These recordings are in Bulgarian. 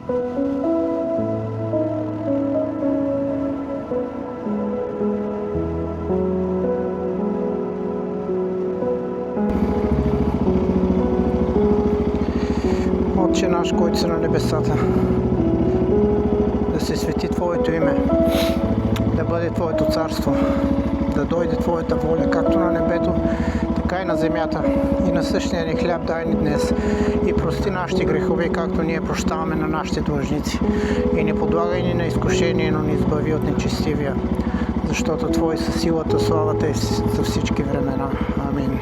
Отче наш, който си на небесата, да се свети Твоето име, да бъде Твоето царство, да дойде Твоята воля, както на небето, така и на земята. И на същия ни хляб дай ни днес. И прости нашите грехове, както ние прощаваме на нашите длъжници. И не подлагай ни на изкушение, но ни избави от нечестивия. Защото Твои са силата, славата и за всички времена. Амин.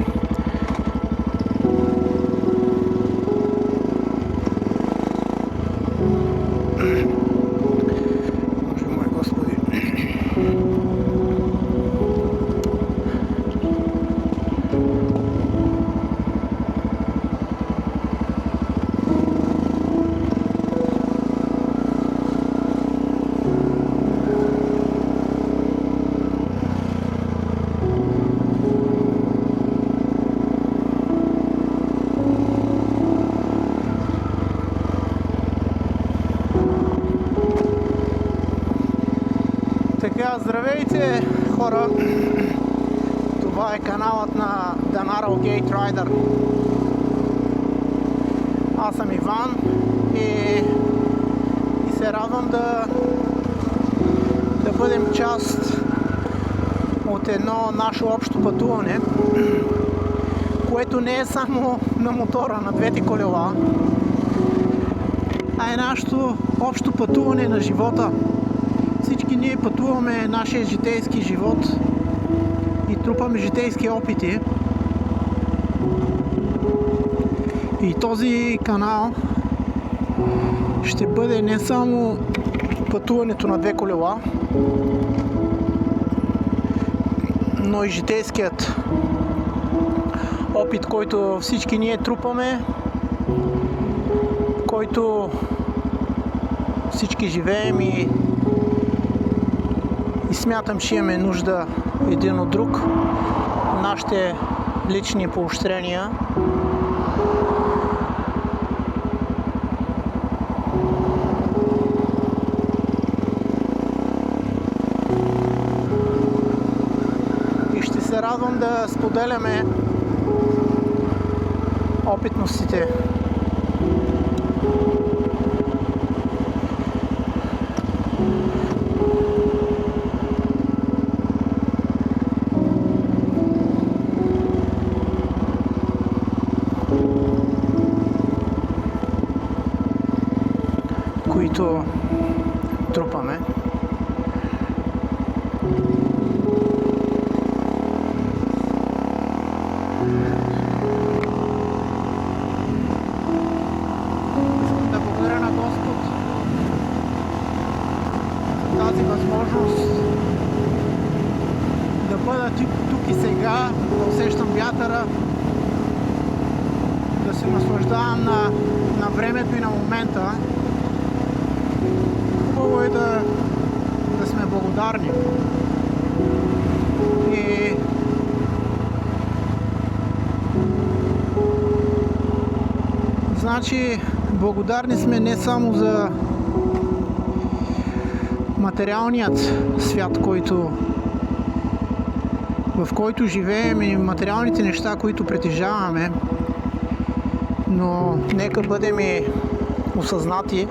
Така, здравейте хора! Това е каналът на The Narrow Gate Rider. Аз съм Иван и се радвам да бъдем част от едно наше общо пътуване, което не е само на мотора, на двете колела, а е нашето общо пътуване на живота. Всички ние пътуваме нашия житейски живот и трупаме житейски опити. И този канал ще бъде не само пътуването на две колела, но и житейският опит, който всички ние трупаме, който всички живеем и смятам, че имаме нужда един от друг. Нашите лични поощрения. И ще се радвам да споделяме опитностите. Които трупаме. Искам да благодаря на Господ за тази възможност да бъда тук и сега, да усещам вятъра, да се наслаждавам на времето и на момента. Хубаво е да сме благодарни. И значи благодарни сме не само за материалният свят, в който живеем, и материалните неща, които притежаваме, но нека бъдем и осъзнати,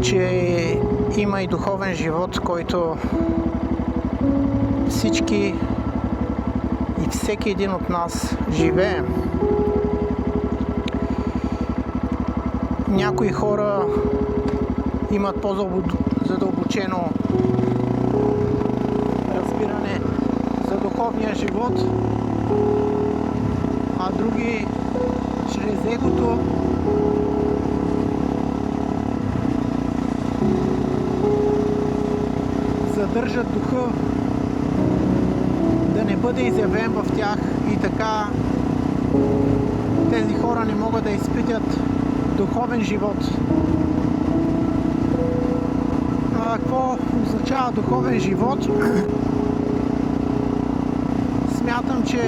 че има и духовен живот, който всички и всеки един от нас живеем. Някои хора имат по-задълбочено разбиране за духовния живот, а други чрез егото задържат духа да не бъде изявен в тях и така тези хора не могат да изпитат духовен живот. Какво означава духовен живот? Смятам, че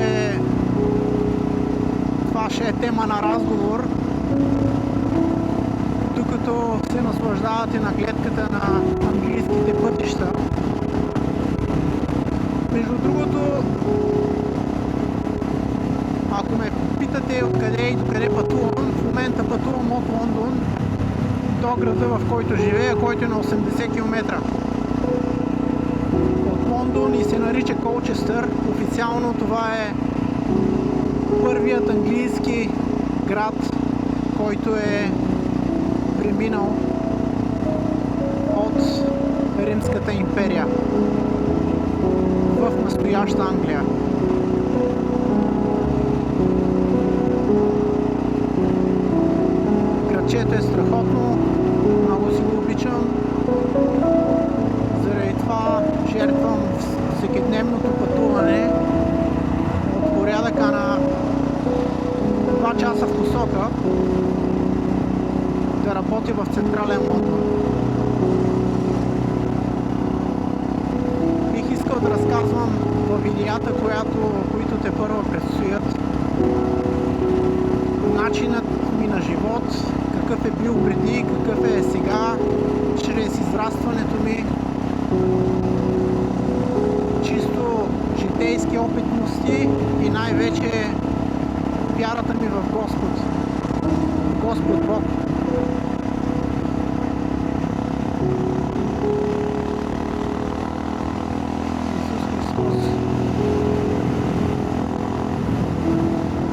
това ще е тема на разговор. Тук докато се наслаждавате на гледката на английските пътища. Между другото, ако ме питате откъде и докъде пътувам, в момента пътувам от Лондон до града, в който живея, който е на 80 км. От Лондон и се нарича Колчестър. Официално това е първият английски град, който е преминал от Римската империя в настояща Англия. Градчето е страхотно, много си го обичам. Заради това жертвам всекидневното пътуване от порядъка на 2 часа в посока да работя в централен Лондон. Бих искал да разказвам във видеята, които тепърва предстоят, начинът ми на живот, какъв е бил преди, какъв е сега, чрез израстването ми, чисто житейски опитности и най-вече вярата ми в Господ Бог. Исус Христос.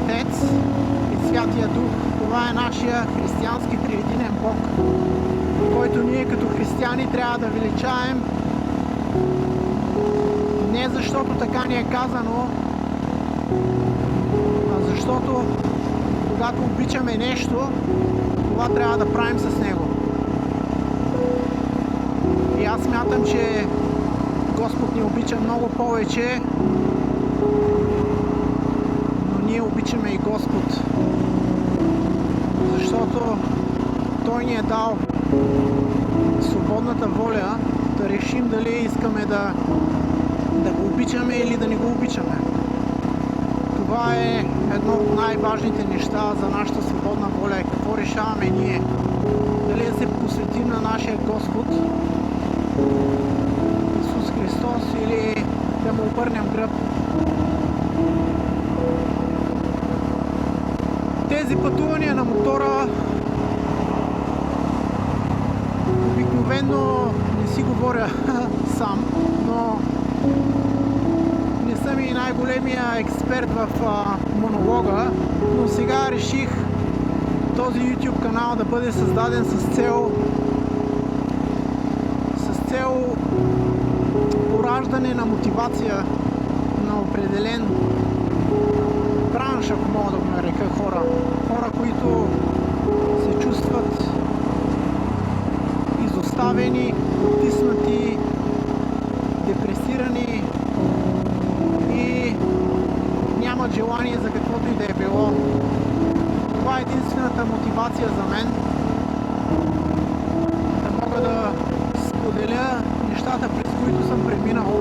Отец и Святия Дух. Това е нашия християнски триединен Бог, който ние като християни трябва да величаем, не защото така ни е казано, а защото когато обичаме нещо, това трябва да правим с него. И аз смятам, че Господ ни обича много повече, но ние обичаме и Господ, защото Той ни е дал свободната воля да решим дали искаме да го обичаме или да не го обичаме. Това е едно от най-важните неща за нашата свободна воля. Какво решаваме ние? Дали да се посветим на нашия Господ Исус Христос или да му обърнем гръб. Тези пътувания на мотора обикновено не си говоря сам, но не съм и най-големия експерт в монолога, но сега реших този YouTube канал да бъде създаден с цел пораждане на мотивация на определен бранш, ако мога да го нарека, хора, които се чувстват изоставени, потиснати, депресирани и нямат желание за каквото и да е било. Това е единствената мотивация за мен, да мога да споделя нещата, през които съм преминал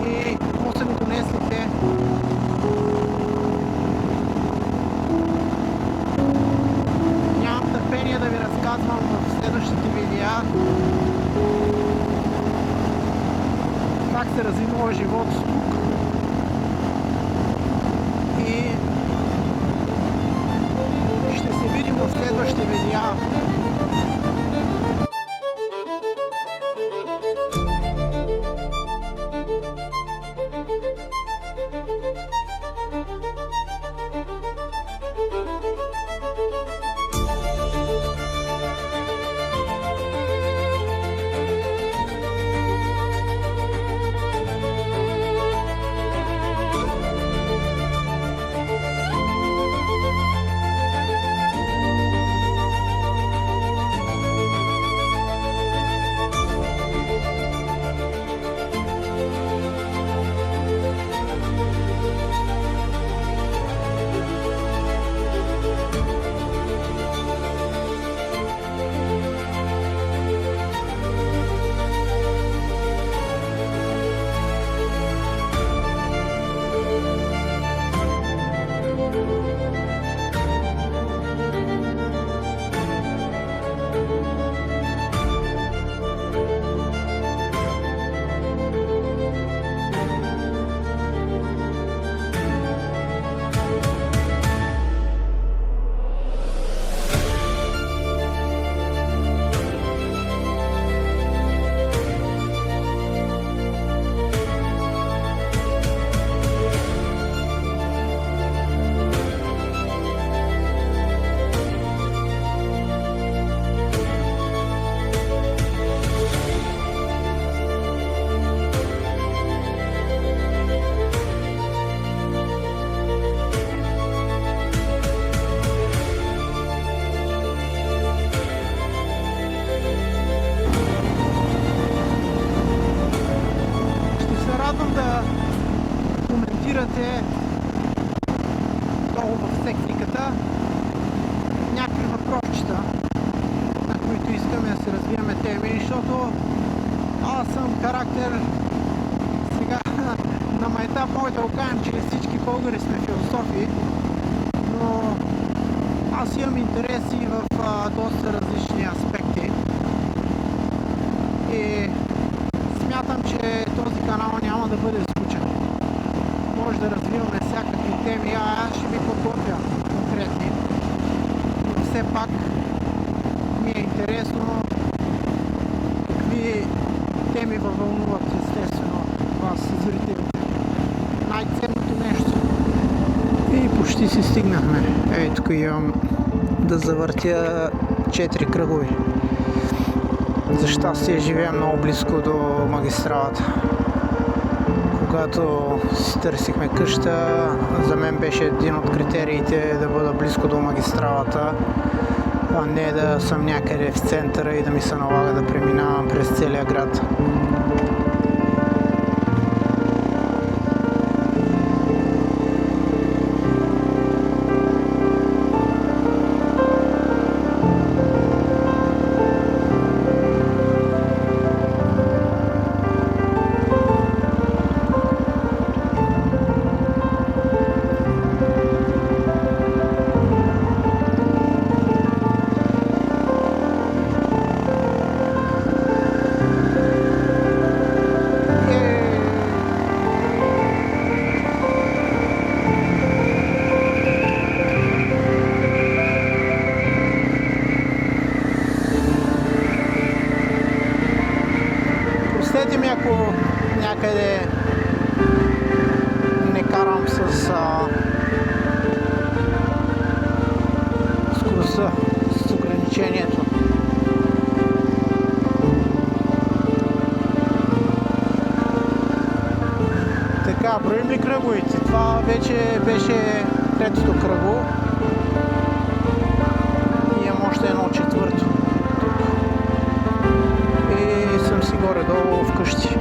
и какво са ми донесли те. Нямам търпение да ви разказвам в следващите видеа как се разви моят живот тук и ще се видим в следващите видеа. защото аз съм характер. Сега на майтап мога да го кажем, че всички българи сме философи, но аз имам интереси в доста различни аспекти и смятам, че този канал няма да бъде скучен. Може да развиваме всякакви теми, аз ще ви подготвя конкретни, но все пак ми е интересно какви теми вълнуват естествено вас, зрителите. Най-ценното нещо. И почти си стигнахме. Ей, тук имам да завъртя 4 кръгови. За щастие живеем много близко до магистралата. Когато си търсихме къща, за мен беше един от критериите да бъда близко до магистралата, а не да съм някъде в центъра и да ми се налага да преминавам през целия град. Простете ми, ако някъде не карам с скоростта, с ограничението. Така, броим ли кръговите? Това вече беше третото кръго. И имам още едно четвърто. И съм си горе-долу вкъщи.